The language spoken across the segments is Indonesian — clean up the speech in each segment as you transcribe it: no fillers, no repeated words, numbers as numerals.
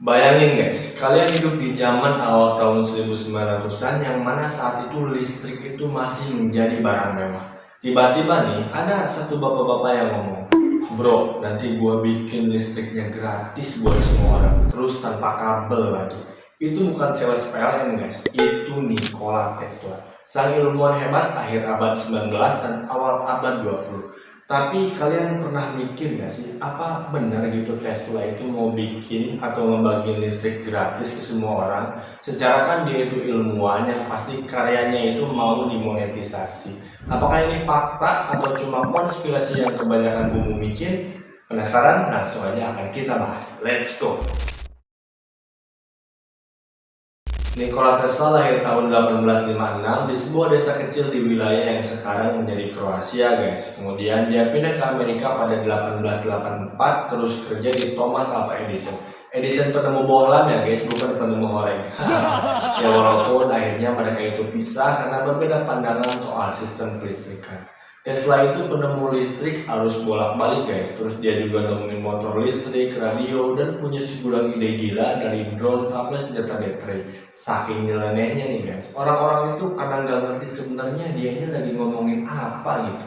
Bayangin guys, kalian hidup di zaman awal tahun 1900-an yang mana saat itu listrik itu masih menjadi barang mewah. Tiba-tiba nih, ada satu bapak-bapak yang ngomong, "Bro, nanti gua bikin listriknya gratis buat semua orang, terus tanpa kabel lagi." Itu bukan sales PLN guys, itu Nikola Tesla. Sang ilmuwan hebat akhir abad 19 dan awal abad 20. Tapi kalian pernah mikir gak sih, apa benar gitu Tesla itu mau bikin atau ngebagiin listrik gratis ke semua orang? Secara kan dia itu ilmuwan yang pasti karyanya itu mau dimonetisasi. Apakah ini fakta atau cuma konspirasi yang kebanyakan bumbu micin? Penasaran? Langsung aja akan kita bahas. Let's go! Nikola Tesla lahir tahun 1856 di sebuah desa kecil di wilayah yang sekarang menjadi Kroasia guys. Kemudian dia pindah ke Amerika pada 1884 terus kerja di Thomas Alva Edison. Edison penemu bohlam ya guys, bukan penemu horeng. Ya walaupun akhirnya mereka itu pisah karena berbeda pandangan soal sistem kelistrikan. Tesla itu penemu listrik arus bolak-balik guys. Terus dia juga nemuin motor listrik, radio, dan punya segudang ide gila dari drone sampai senjata baterai. Saking nyelenehnya nih guys, orang-orang itu kadang nggak ngerti sebenarnya dia ini lagi ngomongin apa gitu.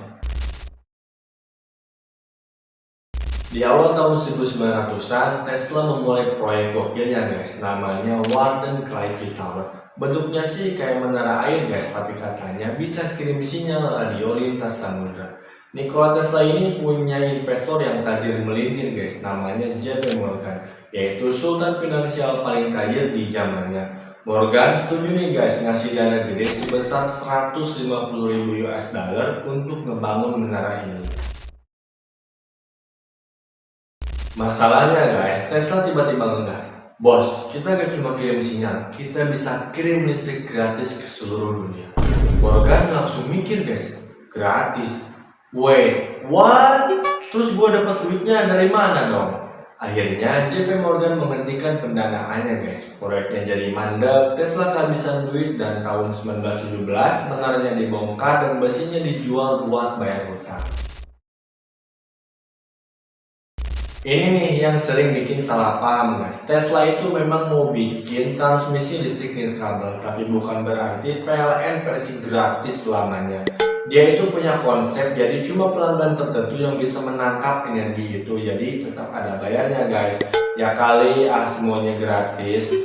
Di awal tahun 1900-an, Tesla memulai proyek gokilnya guys, namanya Warden Clyde Tower. Bentuknya sih kayak menara air guys, tapi katanya bisa kirim sinyal radio lintas samudra. Nikola Tesla ini punya investor yang tajir melintir guys, namanya JP Morgan, yaitu sultan finansial paling tajir di zamannya. Morgan setuju nih guys ngasih dana gede sebesar 150.000 US dollar untuk ngebangun menara ini. Masalahnya guys, Tesla tiba-tiba ngegas. "Bos, kita gak cuma kirim sinyal, kita bisa kirim listrik gratis ke seluruh dunia." Morgan langsung mikir guys, gratis? Wait, what? Terus gua dapat duitnya dari mana dong? Akhirnya JP Morgan menghentikan pendanaannya guys. Proyeknya jadi mandek, Tesla kehabisan duit dan tahun 1917 menaranya dibongkar dan besinya dijual buat bayar hutang. Ini nih yang sering bikin salah paham guys. Tesla itu memang mau bikin transmisi listrik nirkabel, tapi bukan berarti PLN versi gratis selamanya. Dia itu punya konsep, jadi cuma pelanggan tertentu yang bisa menangkap energi itu, jadi tetap ada bayarnya guys. Ya kali semuanya gratis.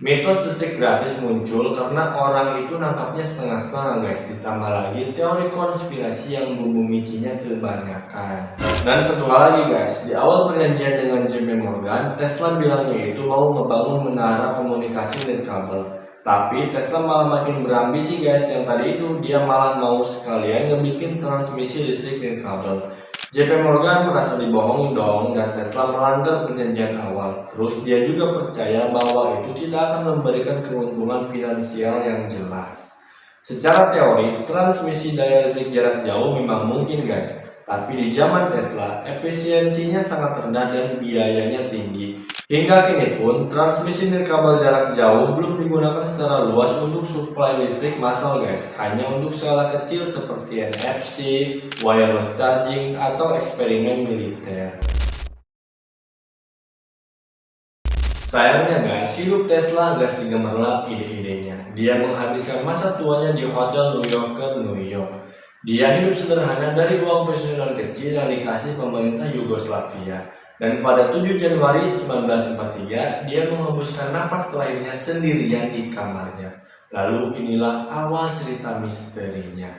Mitos listrik gratis muncul karena orang itu nangkapnya setengah-setengah guys. Ditambah lagi teori konspirasi yang bumbu micinya kebanyakan. Dan satu hal lagi guys, di awal perjanjian dengan JP Morgan, Tesla bilangnya itu mau ngebangun menara komunikasi nirkabel. Tapi Tesla malah makin berambisi guys, yang tadi itu dia malah mau sekalian ngebikin transmisi listrik nirkabel. JP Morgan merasa dibohongi dong dan Tesla melanggar perjanjian awal. Terus dia juga percaya bahwa itu tidak akan memberikan keuntungan finansial yang jelas. Secara teori, transmisi daya listrik jarak jauh memang mungkin guys. Tapi di zaman Tesla, efisiensinya sangat rendah dan biayanya tinggi. Hingga kini pun, transmisi nirkabel jarak jauh belum digunakan secara luas untuk suplai listrik massal guys. Hanya untuk skala kecil seperti NFC, wireless charging, atau eksperimen militer. Sayangnya guys, hidup Tesla gak segemerlap ide-idenya. Dia menghabiskan masa tuanya di hotel New Yorker, New York. Dia hidup sederhana dari uang pensiunan kecil yang dikasih pemerintah Yugoslavia. Dan pada 7 Januari 1943, dia menghembuskan napas terakhirnya sendirian di kamarnya. Lalu inilah awal cerita misterinya.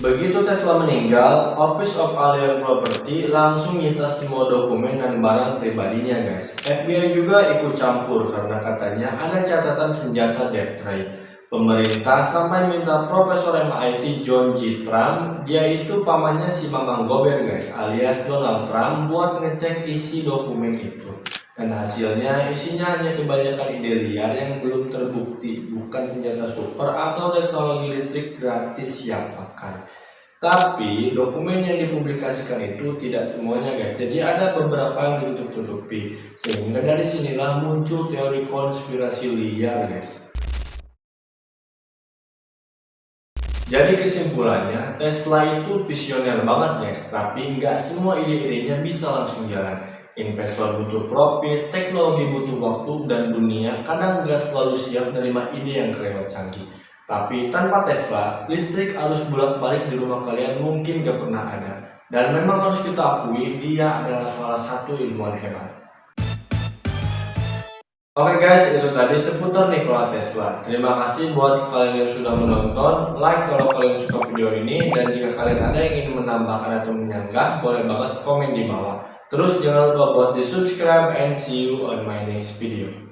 Begitu Tesla meninggal, Office of Alien Property langsung nyita semua dokumen dan barang pribadinya guys. FBI juga ikut campur karena katanya ada catatan senjata death ray. Pemerintah sampai minta Profesor MIT John G. Trump, dia itu pamannya si Mamang Gober guys, alias Donald Trump, buat ngecek isi dokumen itu. Dan hasilnya isinya hanya kebanyakan ide liar yang belum terbukti, bukan senjata super atau teknologi listrik gratis yang pakai. Tapi dokumen yang dipublikasikan itu tidak semuanya guys, jadi ada beberapa yang ditutup-tutupi. Sehingga dari sinilah muncul teori konspirasi liar guys. Jadi kesimpulannya, Tesla itu visioner banget guys, tapi nggak semua ide-idenya bisa langsung jalan. Investor butuh profit, teknologi butuh waktu, dan dunia kadang nggak selalu siap menerima ide yang keren dan canggih. Tapi tanpa Tesla, listrik arus bolak-balik di rumah kalian mungkin gak pernah ada. Dan memang harus kita akui, dia adalah salah satu ilmuwan hebat. Oke guys, itu tadi seputar Nikola Tesla. Terima kasih buat kalian yang sudah menonton. Like kalau kalian suka video ini, dan jika kalian ada yang ingin menambahkan atau menyanggah, boleh banget komen di bawah. Terus jangan lupa buat di subscribe and see you on my next video.